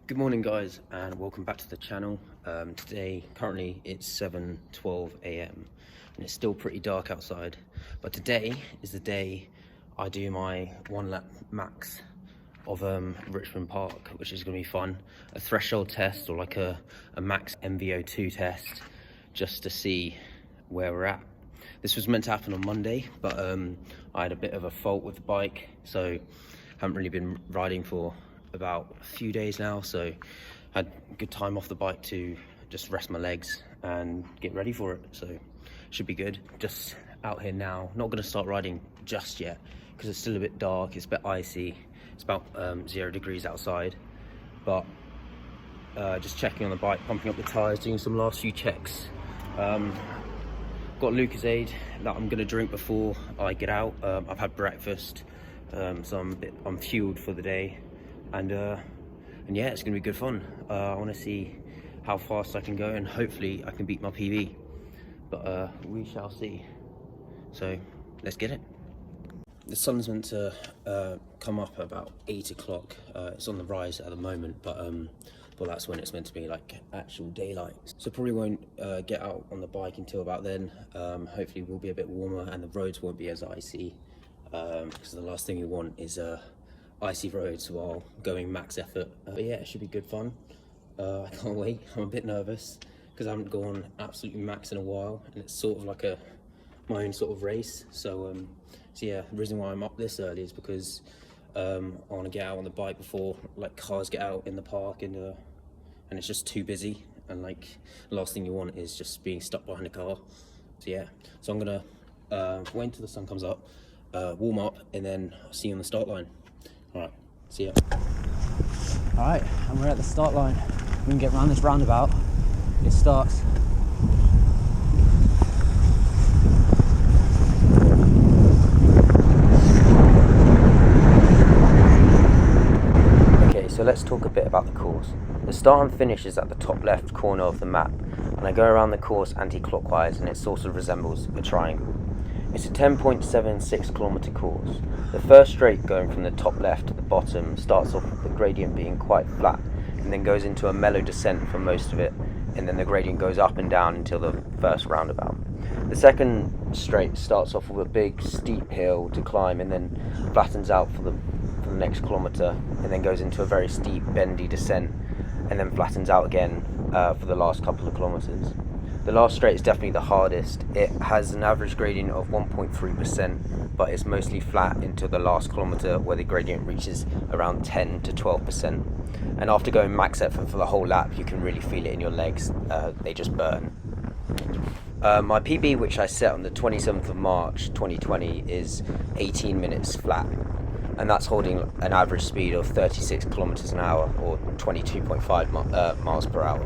Good morning guys, and welcome back to the channel. Currently it's 7:12 a.m. and it's still pretty dark outside, but today is the day I do my 1 lap max of Richmond Park, which is going to be fun. A threshold test, or like a max MVO2 test, just to see where we're at. This was meant to happen on Monday, but I had a bit of a fault with the bike, so haven't really been riding for about a few days now, so had good time off the bike to just rest my legs and get ready for it. So should be good. Just out here now, not going to start riding just yet because it's still a bit dark, it's a bit icy, it's about 0 degrees outside, but just checking on the bike, pumping up the tires, doing some last few checks. Got Lucozade that I'm going to drink before I get out. I've had breakfast, so I'm fueled for the day. And yeah, it's gonna be good fun. I want to see how fast I can go, and hopefully I can beat my PB, but we shall see. So let's get it. The sun's meant to come up at about 8 o'clock. It's on the rise at the moment, but well, that's when it's meant to be like actual daylight, so probably won't get out on the bike until about then. Hopefully we'll be a bit warmer and the roads won't be as icy, because the last thing you want is icy roads while going max effort. But yeah, it should be good fun. I can't wait. I'm a bit nervous because I haven't gone absolutely max in a while, and it's sort of like my own sort of race. So yeah, the reason why I'm up this early is because I want to get out on the bike before like cars get out in the park, and it's just too busy, and like the last thing you want is just being stuck behind a car. So yeah, so I'm gonna wait until the sun comes up, warm up, and then I'll see you on the start line. Alright, see ya. Alright, and we're at the start line. We can get around this roundabout. It starts. Okay, so let's talk a bit about the course. The start and finish is at the top left corner of the map, and I go around the course anti-clockwise, and it sort of resembles a triangle. It's a 10.76 kilometre course. The first straight going from the top left to the bottom starts off with the gradient being quite flat, and then goes into a mellow descent for most of it, and then the gradient goes up and down until the first roundabout. The second straight starts off with a big steep hill to climb, and then flattens out for the next kilometre, and then goes into a very steep bendy descent, and then flattens out again for the last couple of kilometres. The last straight is definitely the hardest. It has an average gradient of 1.3%, but it's mostly flat until the last kilometre, where the gradient reaches around 10 to 12%. And after going max effort for the whole lap, you can really feel it in your legs. They just burn. My PB, which I set on the 27th of March 2020, is 18 minutes flat, and that's holding an average speed of 36 kilometres an hour, or 22.5 miles per hour.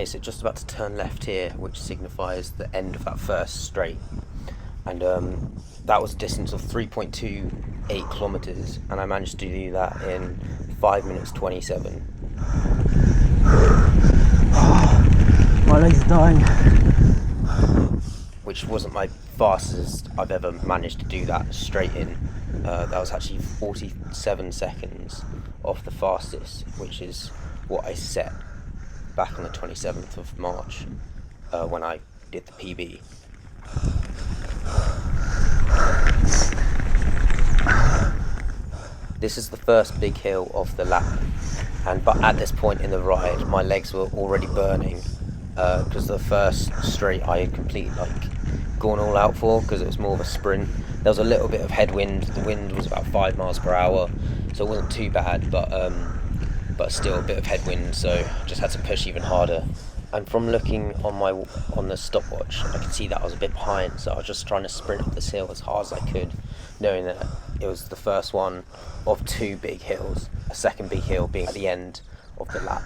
so just about to turn left here, which signifies the end of that first straight. And that was a distance of 3.28 kilometers, and I managed to do that in 5 minutes 27. My legs are dying. Which wasn't my fastest I've ever managed to do that straight in. That was actually 47 seconds off the fastest, which is what I set back on the 27th of March when I did the PB. This is the first big hill of the lap, but at this point in the ride my legs were already burning because the first straight I had completely gone all out for, because it was more of a sprint. There was a little bit of headwind. The wind was about 5 miles per hour, so it wasn't too bad, but still a bit of headwind, so just had to push even harder. And from looking on the stopwatch, I could see that I was a bit behind, so I was just trying to sprint up this hill as hard as I could, knowing that it was the first one of 2 big hills, a second big hill being at the end of the lap.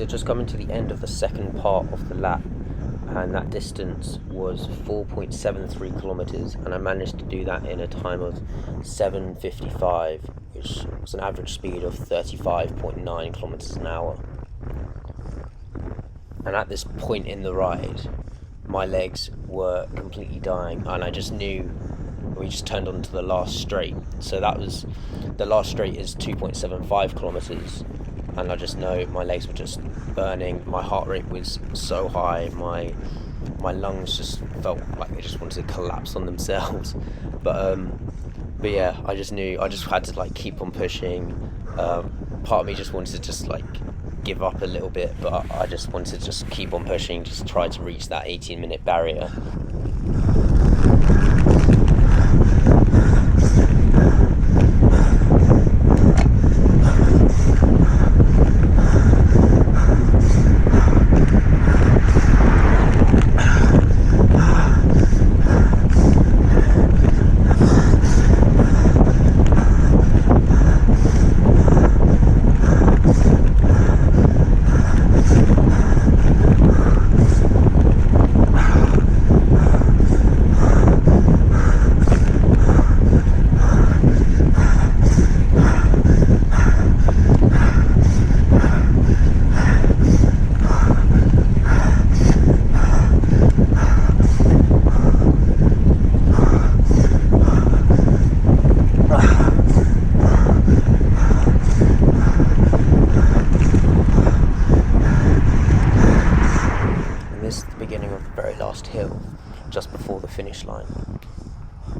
just coming to the end of the second part of the lap, and that distance was 4.73 kilometers, and I managed to do that in a time of 7:55, which was an average speed of 35.9 kilometers an hour. And at this point in the ride, my legs were completely dying, and I just knew we just turned onto the last straight. So that was, the last straight is 2.75 kilometers, and I just know my legs were just burning. My heart rate was so high, my lungs just felt like they just wanted to collapse on themselves. But yeah, I just knew I just had to like keep on pushing. Part of me just wanted to just like give up a little bit, but I just wanted to just keep on pushing, just try to reach that 18-minute barrier. Hill just before the finish line,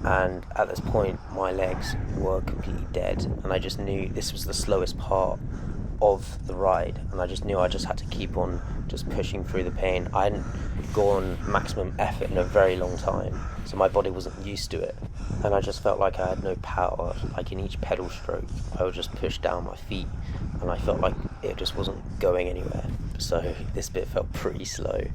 and at this point my legs were completely dead, and I just knew this was the slowest part of the ride, and I just knew I just had to keep on just pushing through the pain. I hadn't gone maximum effort in a very long time, so my body wasn't used to it, and I just felt like I had no power. Like in each pedal stroke I would just push down my feet, and I felt like it just wasn't going anywhere. So this bit felt pretty slow.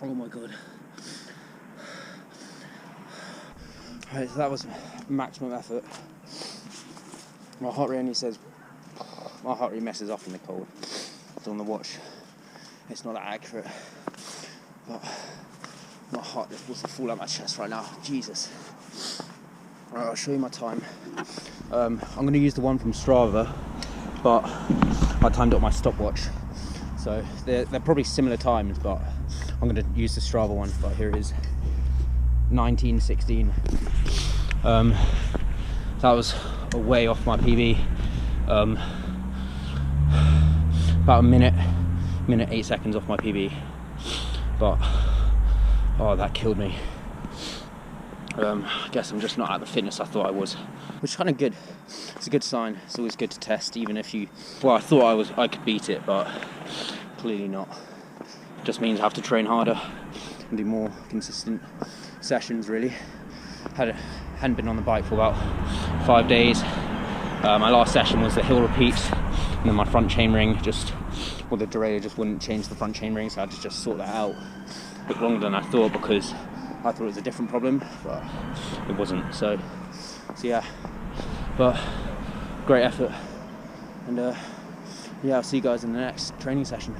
Oh my god. Right, so that was maximum effort. My heart rate messes up in the cold. It's on the watch. It's not that accurate. But my heart just wants to fall out my chest right now. Jesus. Alright, I'll show you my time. I'm going to use the one from Strava, but I timed it on my stopwatch. So they're probably similar times, but I'm going to use the Strava one. But here it is, 19:16. That was way off my PB. About a minute 8 seconds off my PB. But oh, that killed me. I guess I'm just not at the fitness I thought I was, which is kind of good. It's a good sign. It's always good to test, even if you, well, I thought I could beat it, but clearly not. Just means I have to train harder and do more consistent sessions, really. Hadn't been on the bike for about 5 days. My last session was the hill repeats, and then my front chainring the derailleur just wouldn't change the front chainring, so I had to just sort that out. It took longer than I thought because I thought it was a different problem, but it wasn't. So yeah, but great effort, and yeah, I'll see you guys in the next training session.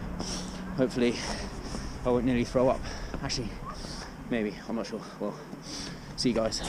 Hopefully I won't nearly throw up. Actually, maybe, I'm not sure. Well, see you guys.